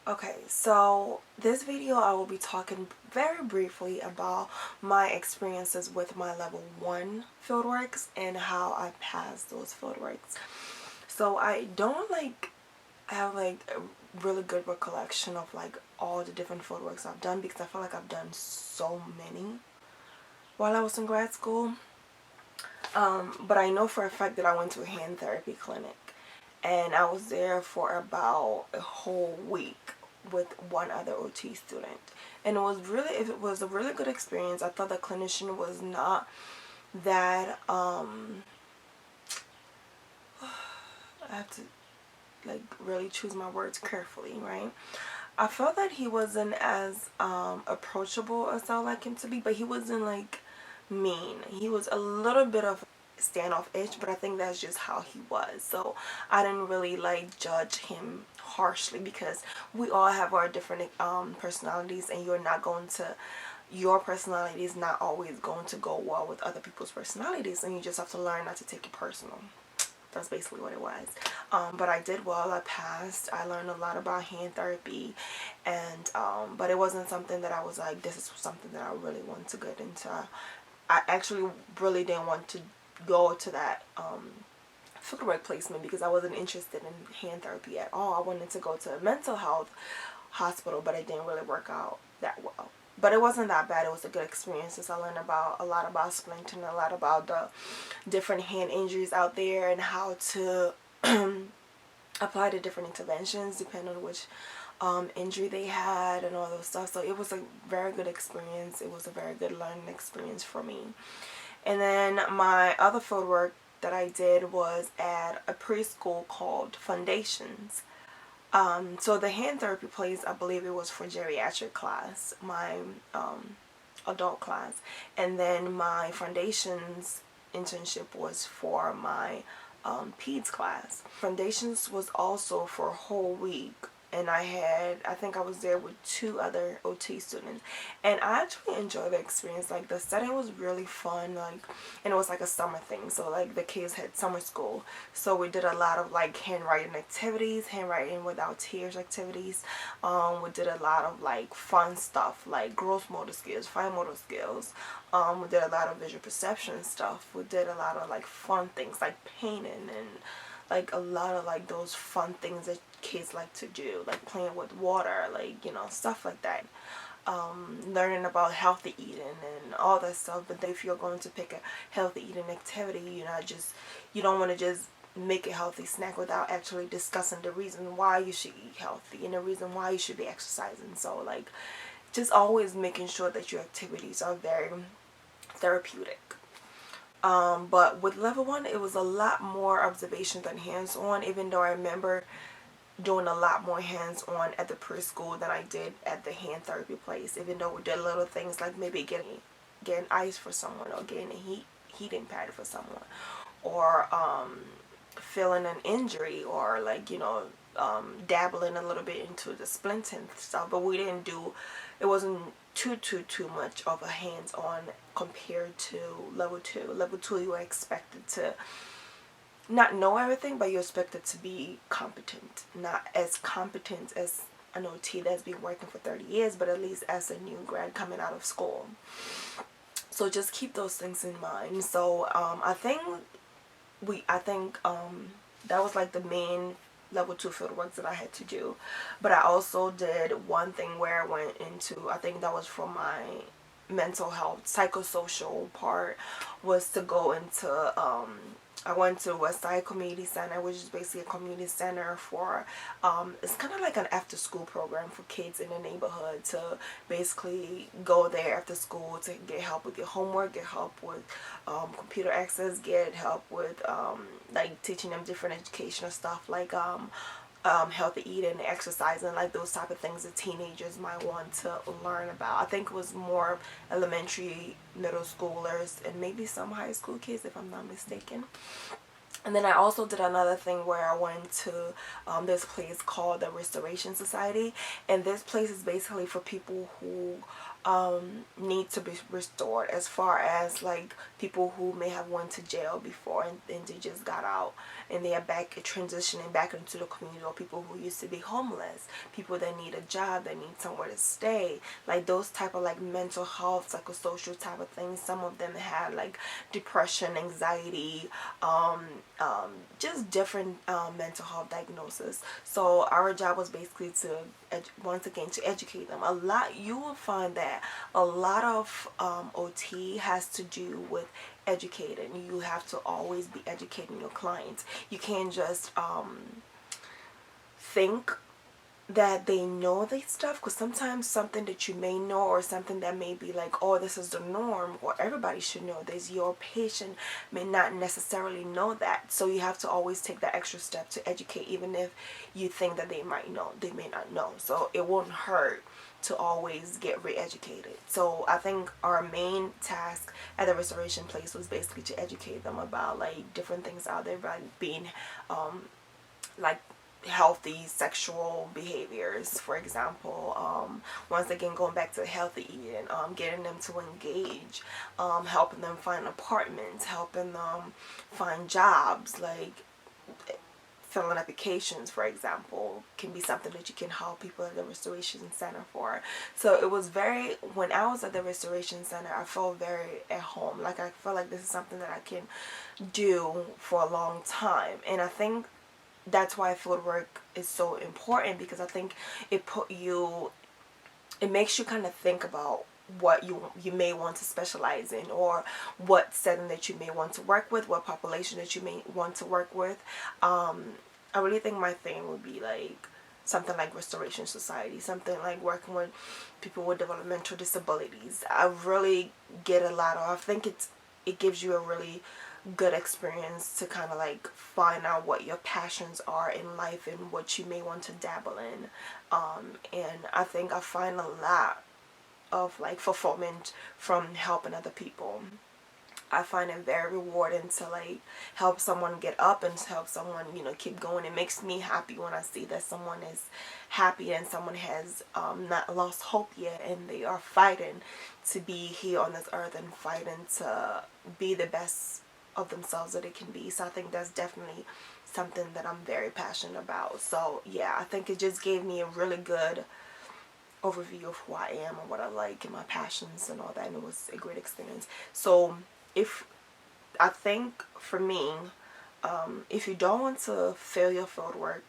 Okay, so this video I will be talking very briefly about my experiences with my level 1 fieldworks and how I passed those fieldworks. So I don't have a really good recollection of all the different fieldworks I've done, because I feel like I've done so many while I was in grad school. But I know for a fact that I went to a hand therapy clinic, and I was there for about a whole week with one other OT student, and it was a really good experience. I thought the clinician was not that I have to really choose my words carefully, right? I felt that he wasn't as approachable as I would like him to be, but he wasn't mean. He was a little bit of standoffish, but I think that's just how he was. So I didn't really judge him harshly, because we all have our different personalities, and your personality is not always going to go well with other people's personalities, and you just have to learn not to take it personal. That's basically what it was. But I did well. I passed. I learned a lot about hand therapy, and but it wasn't something that I was like, this is something that I really want to get into. I actually really didn't want to go to that fieldwork placement, because I wasn't interested in hand therapy at all. I wanted to go to a mental health hospital, but it didn't really work out that well. But it wasn't that bad. It was a good experience. I learned a lot about splinting, a lot about the different hand injuries out there, and how to apply the different interventions depending on which injury they had and all those stuff. So it was a very good experience. It was a very good learning experience for me. And then my other field work that I did was at a preschool called Foundations. So the hand therapy place, I believe it was for geriatric class, my adult class, and then my Foundations internship was for my peds class. Foundations was also for a whole week, and I think I was there with 2 other OT students, and I actually enjoyed the experience. The setting was really fun, and it was a summer thing, so the kids had summer school, so we did a lot of handwriting activities, handwriting without tears activities. We did a lot of fun stuff, like gross motor skills, fine motor skills. We did a lot of visual perception stuff. We did a lot of fun things like painting, and a lot of those fun things that kids like to do, like playing with water, stuff like that. Learning about healthy eating and all that stuff. But if you're going to pick a healthy eating activity, you don't want to just make a healthy snack without actually discussing the reason why you should eat healthy and the reason why you should be exercising. So just always making sure that your activities are very therapeutic. But with level 1, it was a lot more observation than hands-on, even though I remember doing a lot more hands-on at the preschool than I did at the hand therapy place, even though we did little things like maybe getting ice for someone, or getting a heating pad for someone, or feeling an injury, or dabbling a little bit into the splinting stuff. But we didn't do, it wasn't too much of a hands-on compared to level 2. Level 2, you were expected to not know everything, but you're expected to be competent. Not as competent as an OT that's been working for 30 years, but at least as a new grad coming out of school. So just keep those things in mind. So I think that was the main level 2 field work that I had to do. But I also did one thing where I went into, I think that was for my mental health psychosocial part, was to go into I went to Westside Community Center, which is basically a community center for it's kind of like an after school program for kids in the neighborhood, to basically go there after school to get help with your homework, get help with computer access, get help with teaching them different educational stuff, healthy eating, exercising, those type of things that teenagers might want to learn about. I think it was more elementary, middle schoolers, and maybe some high school kids, if I'm not mistaken. And then I also did another thing where I went to this place called the Restoration Society, and this place is basically for people who need to be restored, as far as like people who may have went to jail before and they just got out and they are back transitioning back into the community, or people who used to be homeless, people that need a job, that need somewhere to stay, like those type of like mental health, psychosocial type of things. Some of them had like depression, anxiety, just different mental health diagnosis. So our job was basically to once again to educate them. You will find that a lot of OT has to do with educating. You have to always be educating your clients. You can't just think that they know this stuff, because sometimes something that you may know, or something that may be like, oh, this is the norm, or everybody should know this, your patient may not necessarily know that. So you have to always take that extra step to educate, even if you think that they might know, they may not know. So it won't hurt to always get re-educated. So I think our main task at the restoration place was basically to educate them about like different things out there, like being like healthy sexual behaviors, for example. Once again, going back to healthy eating, getting them to engage, helping them find apartments, helping them find jobs, like filling applications, for example, can be something that you can help people at the restoration center for. So it was very, when I was at the restoration center, I felt very at home. Like I felt like this is something that I can do for a long time. And I think that's why field work is so important, because I think it makes you kind of think about what you may want to specialize in, or what setting that you may want to work with, what population that you may want to work with. I really think my thing would be like something like restoration society, something like working with people with developmental disabilities. I really get a lot of, I think it gives you a really good experience to kind of like find out what your passions are in life and what you may want to dabble in. And I think I find a lot of like fulfillment from helping other people. I find it very rewarding to like help someone get up and help someone, keep going. It makes me happy when I see that someone is happy and someone has not lost hope yet, and they are fighting to be here on this earth and fighting to be the best of themselves that it can be. So I think that's definitely something that I'm very passionate about. So yeah, I think it just gave me a really good overview of who I am and what I like and my passions and all that, and it was a great experience. So I think for me, if you don't want to fail your field work,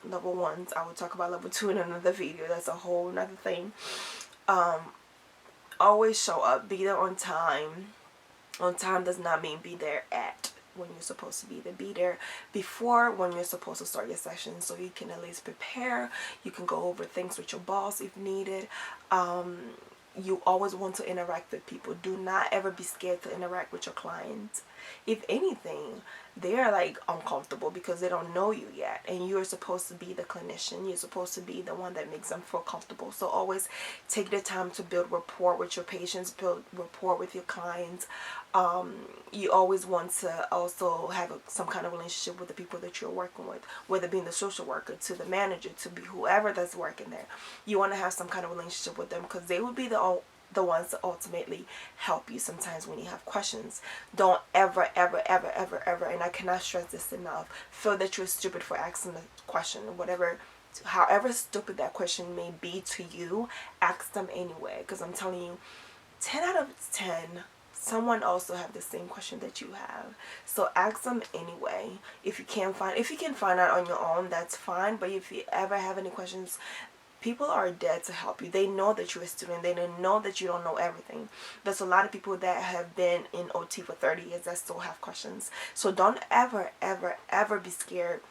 level 1s, I will talk about level 2 in another video. That's a whole nother thing. Always show up, be there on time. On time does not mean be there at when you're supposed to be there. Be there before when you're supposed to start your session, so you can at least prepare. You can go over things with your boss if needed. You always want to interact with people. Do not ever be scared to interact with your clients. If anything, they're like uncomfortable because they don't know you yet, and you're supposed to be the clinician. You're supposed to be the one that makes them feel comfortable. So always take the time to build rapport with your patients, build rapport with your clients. You always want to also have some kind of relationship with the people that you're working with, whether being the social worker, to the manager, to be whoever that's working there. You want to have some kind of relationship with them, because they will be the ones that ultimately help you sometimes when you have questions. Don't ever, and I cannot stress this enough, feel that you're stupid for asking a question. However stupid that question may be to you, ask them anyway, because I'm telling you, 10 out of 10, someone also have the same question that you have. So ask them anyway. If you can find out on your own, that's fine. But if you ever have any questions, people are there to help you. They know that you're a student. They know that you don't know everything. There's a lot of people that have been in OT for 30 years that still have questions. So don't ever be scared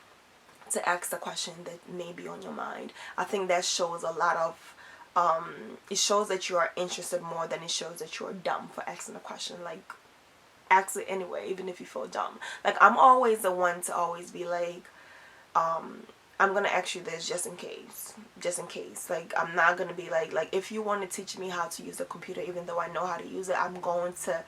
to ask the question that may be on your mind. I think that shows a lot of it shows that you are interested more than it shows that you're dumb for asking a question. Like, ask it anyway, even if you feel dumb. Like, I'm always the one to always be like, I'm gonna ask you this just in case. Like, I'm not gonna be like if you want to teach me how to use a computer, even though I know how to use it, I'm going to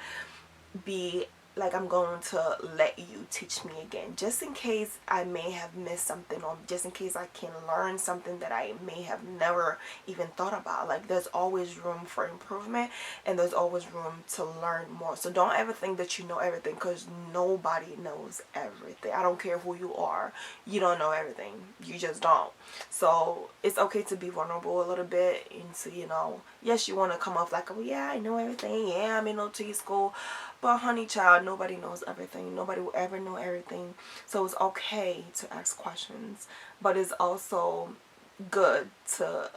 be like I'm going to let you teach me again, just in case I may have missed something, or just in case I can learn something that I may have never even thought about. Like, there's always room for improvement, and there's always room to learn more. So don't ever think that you know everything, because nobody knows everything. I don't care who you are, you don't know everything. You just don't. So it's okay to be vulnerable a little bit, and to, you know, yes, you want to come off like, oh yeah, I know everything, yeah, I'm in OT school. But honey child, nobody knows everything. Nobody will ever know everything. So it's okay to ask questions. But it's also good to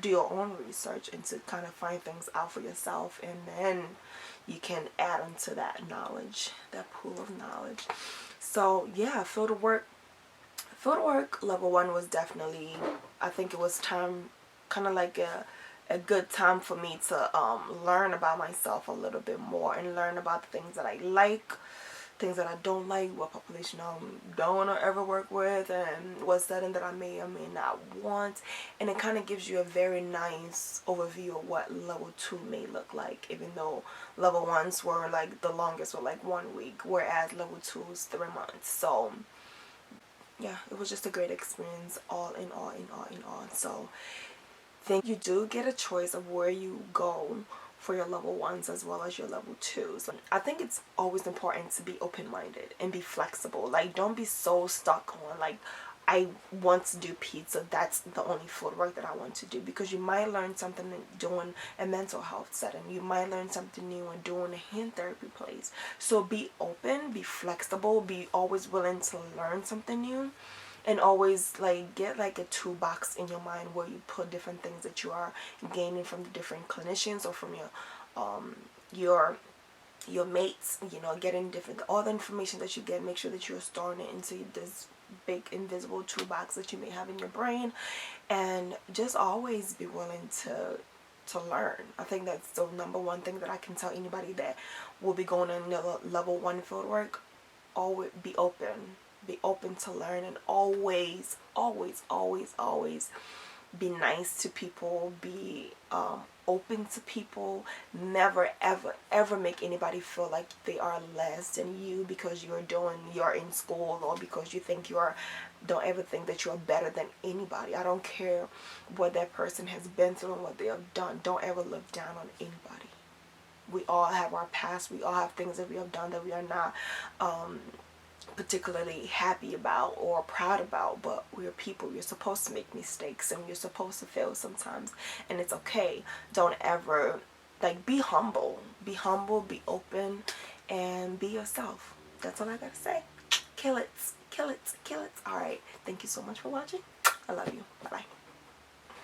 do your own research and to kind of find things out for yourself. And then you can add onto that knowledge, that pool of knowledge. So yeah, fieldwork level 1 was definitely, I think it was time, kind of like a good time for me to learn about myself a little bit more, and learn about the things that I like, things that I don't like, what population I don't want to ever work with, and what setting that I may or may not want. And it kind of gives you a very nice overview of what level 2 may look like, even though level 1s were like the longest were like 1 week, whereas level 2 is 3 months. So yeah, it was just a great experience, all in all, in all, in all. So think you do get a choice of where you go for your level 1s as well as your level 2s. I think it's always important to be open-minded and be flexible. Like, don't be so stuck on, like, I want to do pizza, that's the only field work that I want to do, because you might learn something doing a mental health setting. You might learn something new in doing a hand therapy place. So be open, be flexible, be always willing to learn something new, and always like get like a toolbox in your mind where you put different things that you are gaining from the different clinicians, or from your mates, you know, getting different, all the information that you get, make sure that you're storing it into this big invisible toolbox that you may have in your brain. And just always be willing to learn. I think that's the number one thing that I can tell anybody that will be going in level 1 field work. Always be open to learn, and always, always, always, always be nice to people, be open to people. Never ever ever make anybody feel like they are less than you because you're in school, or because you think don't ever think that you're better than anybody. I don't care what that person has been through and what they have done. Don't ever look down on anybody. We all have our past. We all have things that we have done that we are not particularly happy about or proud about, but we're people. We're supposed to make mistakes, and we're supposed to fail sometimes, and it's okay. Don't ever, like, be humble, be open, and be yourself. That's all I gotta say. Kill it, kill it, kill it. All right, thank you so much for watching. I love you. Bye bye.